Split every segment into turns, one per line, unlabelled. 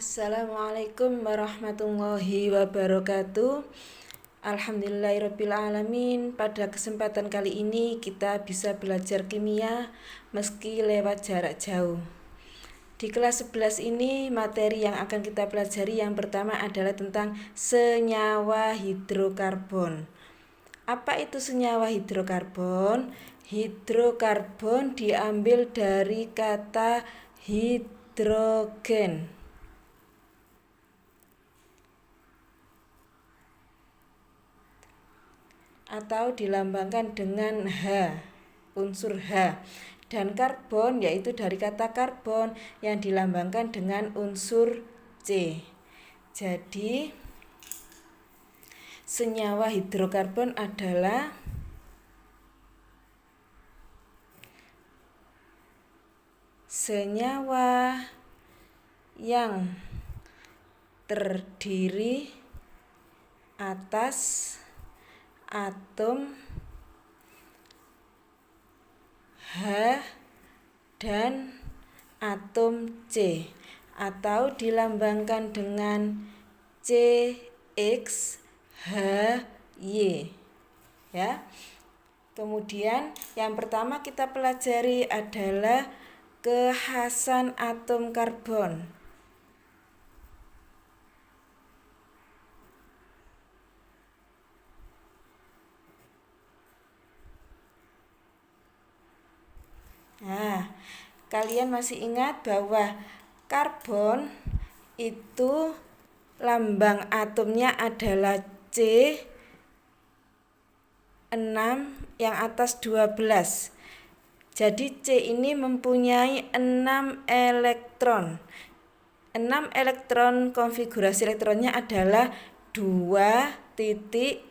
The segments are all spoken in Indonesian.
Assalamualaikum warahmatullahi wabarakatuh. Alhamdulillahirabbil alamin. Pada kesempatan kali ini kita bisa belajar kimia meski lewat jarak jauh. Di kelas 11 ini materi yang akan kita pelajari yang pertama adalah tentang senyawa hidrokarbon. Apa itu senyawa hidrokarbon? Hidrokarbon diambil dari kata hidrogen atau dilambangkan dengan H, unsur H. Dan karbon yaitu dari kata karbon yang dilambangkan dengan unsur C. Jadi senyawa hidrokarbon adalah senyawa yang terdiri atas atom H dan atom C atau dilambangkan dengan CXHY ya. Kemudian yang pertama kita pelajari adalah kekhasan atom karbon. Nah, kalian masih ingat bahwa karbon itu lambang atomnya adalah C6 yang atas 12. Jadi C ini mempunyai 6 elektron. 6 elektron konfigurasi elektronnya adalah 2,4.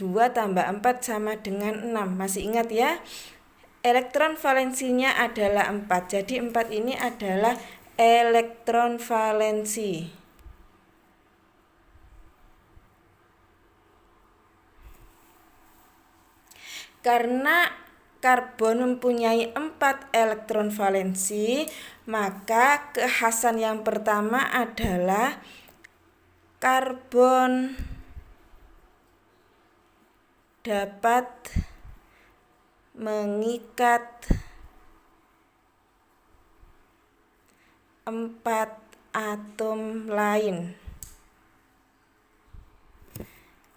2 tambah 4 sama dengan 6. Masih ingat ya? Elektron valensinya adalah 4. Jadi 4 ini adalah elektron valensi. Karena karbon mempunyai 4 elektron valensi, maka kekhasan yang pertama adalah karbon dapat mengikat 4 atom lain.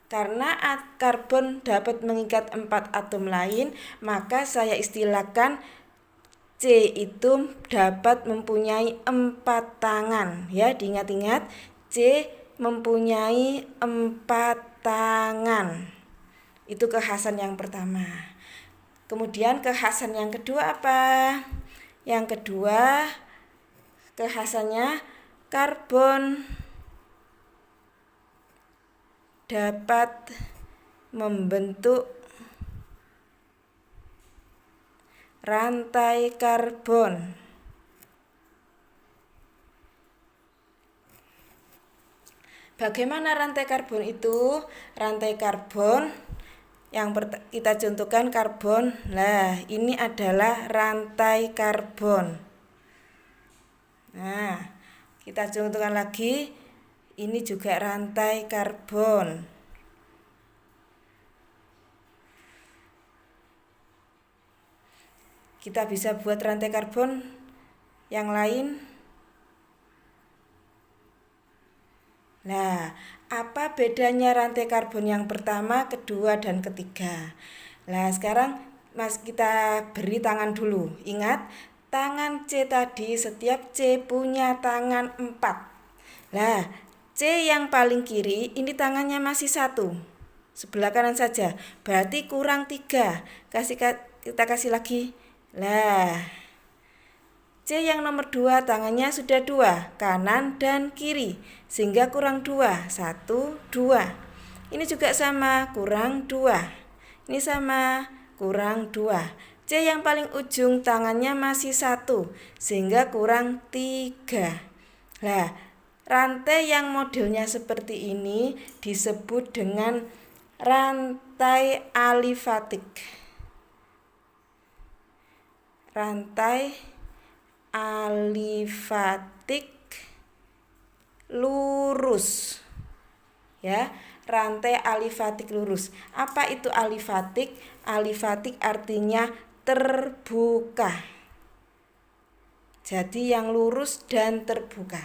Karena karbon dapat mengikat 4 atom lain, maka saya istilahkan C itu dapat mempunyai 4 tangan. Ya, diingat-ingat, C mempunyai 4 tangan. Itu kekhasan yang pertama. Kemudian kekhasan yang kedua apa? Yang kedua, kekhasannya karbon dapat membentuk rantai karbon. Bagaimana rantai karbon itu? Rantai karbon yang kita contohkan karbon. Nah, ini adalah rantai karbon. Nah, kita contohkan lagi. Ini juga rantai karbon. Kita bisa buat rantai karbon yang lain. Nah, apa bedanya rantai karbon yang pertama, kedua, dan ketiga? Nah, sekarang kita beri tangan dulu. Ingat, tangan C tadi, setiap C punya tangan 4. Nah, C yang paling kiri, ini tangannya masih 1. Sebelah kanan saja. Berarti kurang 3. Kita kasih lagi. Nah, C yang nomor 2 tangannya sudah 2, kanan dan kiri, sehingga kurang 2, 1, 2. Ini juga sama, kurang 2. Ini sama, kurang 2. C yang paling ujung tangannya masih 1, sehingga kurang 3. Nah, rantai yang modelnya seperti ini disebut dengan rantai alifatik. Rantai alifatik lurus. Ya, rantai alifatik lurus. Apa itu alifatik? Alifatik artinya terbuka. Jadi yang lurus dan terbuka.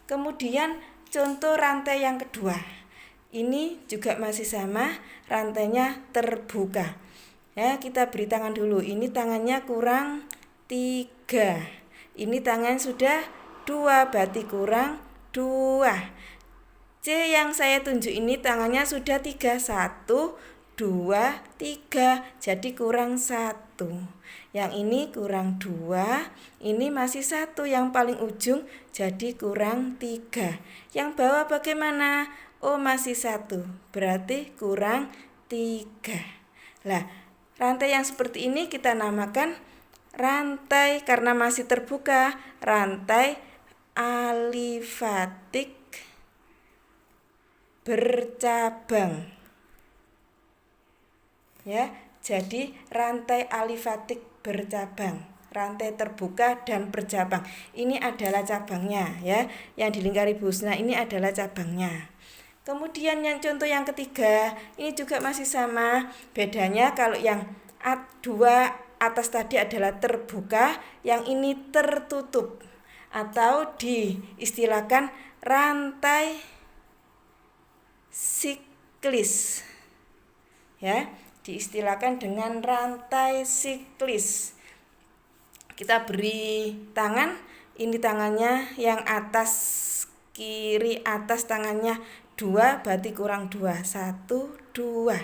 Kemudian contoh rantai yang kedua. Ini juga masih sama, rantainya terbuka. Ya, kita beri tangan dulu. Ini tangannya kurang 3. Ini tangan sudah 2, berarti kurang 2. C yang saya tunjuk ini tangannya sudah 3. 1, 2, 3. Jadi kurang 1. Yang ini kurang 2. Ini masih 1 yang paling ujung. Jadi kurang 3. Yang bawah bagaimana? Oh, masih 1. Berarti kurang 3. Lah, rantai yang seperti ini kita namakan rantai karena masih terbuka. Rantai alifatik bercabang. Ya, jadi rantai alifatik bercabang, rantai terbuka dan bercabang. Ini adalah cabangnya ya. Yang dilingkari busna ini adalah cabangnya. Kemudian yang contoh yang ketiga, ini juga masih sama. Bedanya kalau yang dua atas tadi adalah terbuka, yang ini tertutup atau diistilahkan rantai siklis. Ya, diistilahkan dengan rantai siklis. Kita beri tangan, ini tangannya yang atas kiri atas tangannya 2, berarti kurang 2. 1, 2.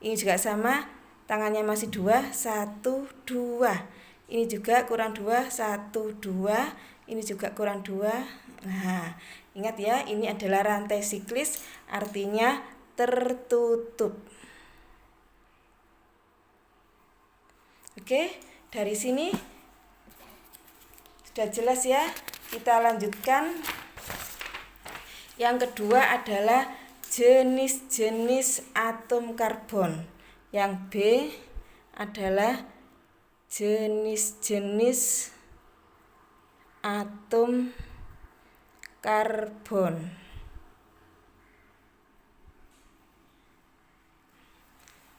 Ini juga sama, tangannya masih 2, 1, 2. Ini juga kurang 2, 1, 2. Ini juga kurang 2. Nah, ingat ya, ini adalah rantai siklis, artinya tertutup. Oke, dari sini sudah jelas ya. Kita lanjutkan. Yang kedua adalah jenis-jenis atom karbon. Yang B adalah jenis-jenis atom karbon.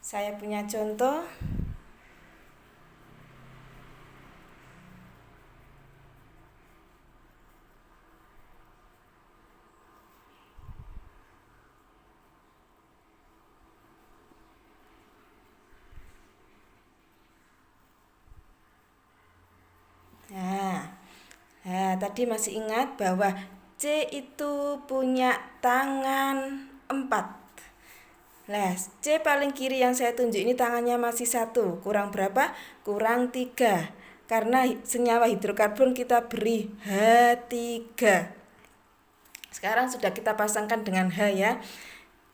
Saya punya contoh. Tadi masih ingat bahwa C itu punya tangan 4. Nah, C paling kiri yang saya tunjuk ini tangannya masih 1. Kurang berapa? Kurang 3. Karena senyawa hidrokarbon kita beri H3. Sekarang sudah kita pasangkan dengan H ya.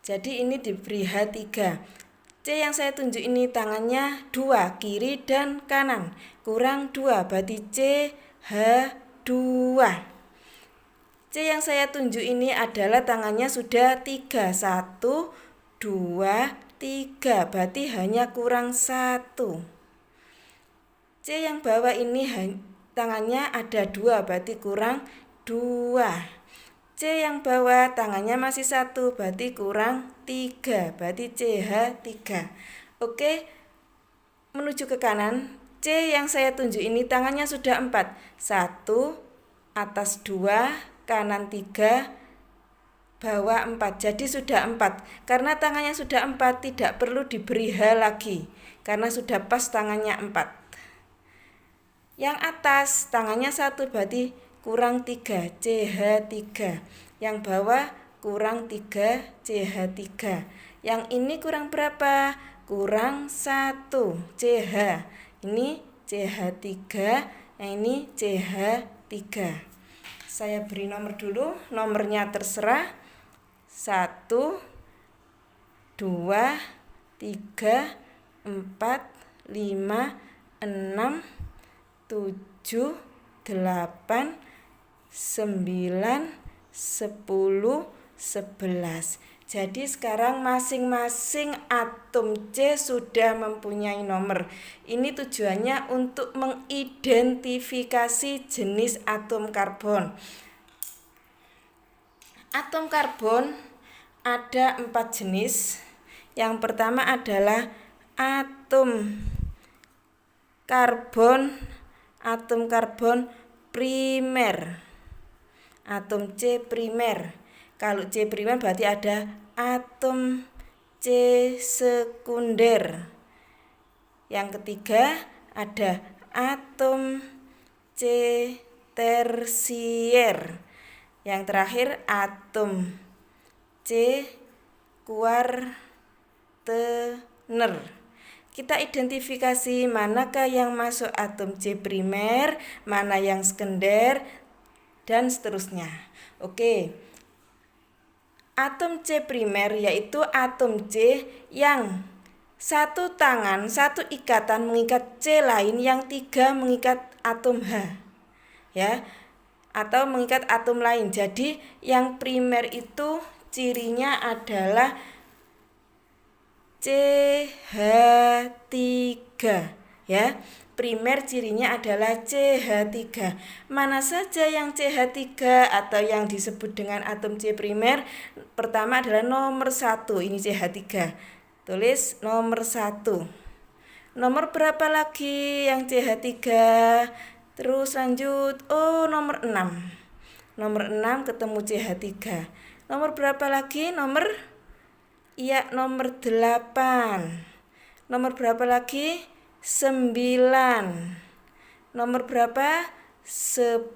Jadi ini diberi H3. C yang saya tunjuk ini tangannya 2, kiri dan kanan. Kurang 2, berarti C H2. C yang saya tunjuk ini adalah tangannya sudah 3. 1, 2, 3. Berarti hanya kurang 1. C yang bawah ini tangannya ada 2. Berarti kurang 2. C yang bawah tangannya masih 1. Berarti kurang 3. Berarti CH3. Oke, menuju ke kanan. C yang saya tunjuk ini tangannya sudah 4. 1, atas 2, kanan 3, bawah 4. Jadi sudah 4. Karena tangannya sudah 4, tidak perlu diberi H lagi. Karena sudah pas tangannya 4. Yang atas tangannya 1, berarti kurang 3, CH3. Yang bawah kurang 3, CH3. Yang ini kurang berapa? Kurang 1, CH. Ini CH3, yang ini CH3. Saya beri nomor dulu, nomornya terserah. 1, 2, 3, 4, 5, 6, 7, 8, 9, 10, 11. Jadi sekarang masing-masing atom C sudah mempunyai nomor. Ini tujuannya untuk mengidentifikasi jenis atom karbon. Atom karbon ada 4 jenis. Yang pertama adalah atom karbon primer. Atom C primer. Kalau C primer berarti ada atom C sekunder. Yang ketiga ada atom C tersier. Yang terakhir atom C kuartener. Kita identifikasi manakah yang masuk atom C primer, mana yang sekunder, dan seterusnya. Oke. Atom C primer yaitu atom C yang satu tangan, satu ikatan mengikat C lain, yang tiga mengikat atom H. Ya. Atau mengikat atom lain. Jadi yang primer itu cirinya adalah CH3 ya. Primer cirinya adalah CH3. Mana saja yang CH3 atau yang disebut dengan atom C primer? Pertama adalah nomor 1, ini CH3. Tulis nomor 1. Nomor berapa lagi yang CH3? Terus lanjut. Nomor 6. Nomor 6 ketemu CH3. Nomor berapa lagi? Nomor 8. Nomor berapa lagi? 9. Nomor berapa? 10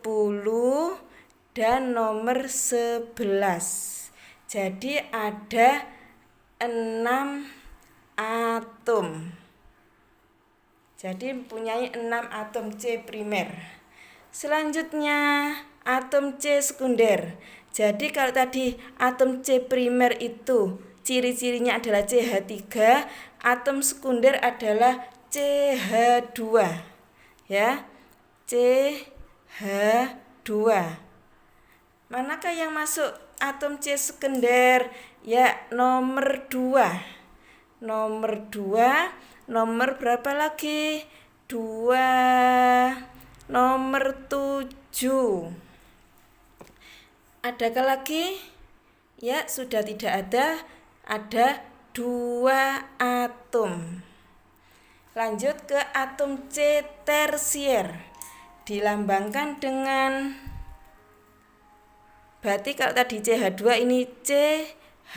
dan nomor 11. Jadi ada 6 atom. Jadi mempunyai 6 atom C primer. Selanjutnya atom C sekunder. Jadi kalau tadi atom C primer itu ciri-cirinya adalah CH3, atom sekunder adalah CH2. Ya. CH2. Manakah yang masuk atom C sekunder? Ya, nomor 2. Nomor 2. Nomor berapa lagi? 2. Nomor 7. Adakah lagi? Ya, sudah tidak ada. Ada 2 atom. Lanjut ke atom C tersier. Dilambangkan dengan, berarti kalau tadi CH2 ini CH.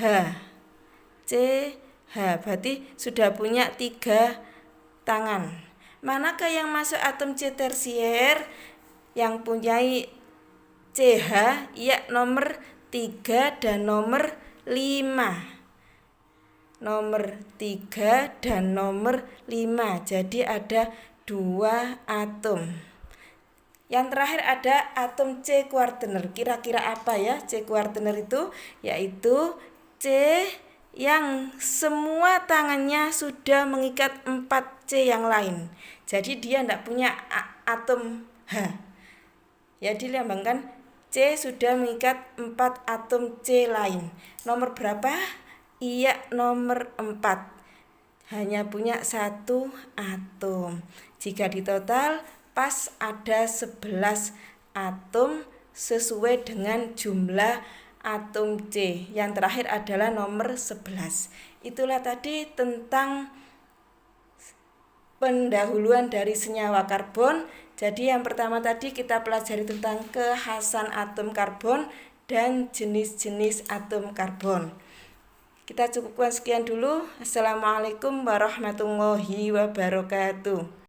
Berarti sudah punya 3 tangan. Manakah yang masuk atom C tersier? Yang punyai CH, ya, nomor 3 dan nomor 5. Nomor 3 dan nomor 5. Jadi ada 2 atom. Yang terakhir ada atom C kuartener. Kira-kira apa ya C kuartener itu? Yaitu C yang semua tangannya sudah mengikat 4 C yang lain. Jadi dia tidak punya atom H. Ya, dilambangkan C sudah mengikat 4 atom C lain. Nomor berapa? Iya, nomor 4. Hanya punya 1 atom. Jika ditotal pas ada 11 atom sesuai dengan jumlah atom C. Yang terakhir adalah nomor 11. Itulah tadi tentang pendahuluan dari senyawa karbon. Jadi yang pertama tadi kita pelajari tentang kekhasan atom karbon dan jenis-jenis atom karbon. Kita cukupkan sekian dulu. Assalamualaikum warahmatullahi wabarakatuh.